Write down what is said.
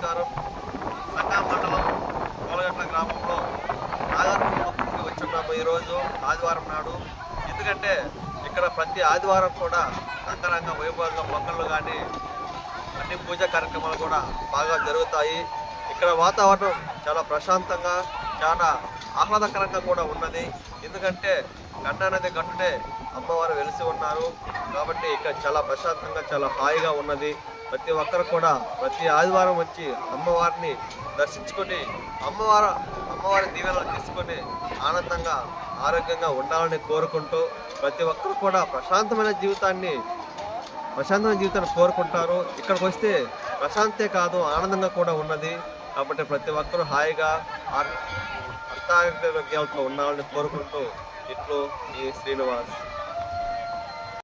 నమస్కారం. సంగం మండలం కోలగట్ల గ్రామంలో నాగర్పురికి వచ్చున్నాము ఈరోజు ఆదివారం నాడు. ఎందుకంటే ఇక్కడ ప్రతి ఆదివారం కూడా అంగరంగ వైభవంగా పొంగళ్ళు కానీ అన్ని పూజా కార్యక్రమాలు కూడా బాగా జరుగుతాయి. ఇక్కడ వాతావరణం చాలా ప్రశాంతంగా చాలా ఆహ్లాదకరంగా కూడా ఉన్నది. ఎందుకంటే గండా నది గట్టునే అమ్మవారు వెలిసి ఉన్నారు కాబట్టి ఇక్కడ చాలా ప్రశాంతంగా చాలా హాయిగా ఉన్నది. ప్రతి ఒక్కరు కూడా ప్రతి ఆదివారం వచ్చి అమ్మవారిని దర్శించుకొని అమ్మవారి దీవెనలు తీసుకొని ఆనందంగా ఆరోగ్యంగా ఉండాలని కోరుకుంటూ ప్రతి ఒక్కరు కూడా ప్రశాంతమైన జీవితాన్ని కోరుకుంటారు. ఇక్కడికి వస్తే ప్రశాంతే కాదు ఆనందంగా కూడా ఉన్నది. కాబట్టి ప్రతి ఒక్కరూ హాయిగా అర్థారోగ్యాలతో ఉండాలని కోరుకుంటూ ఇట్లు ఈ శ్రీనివాస్.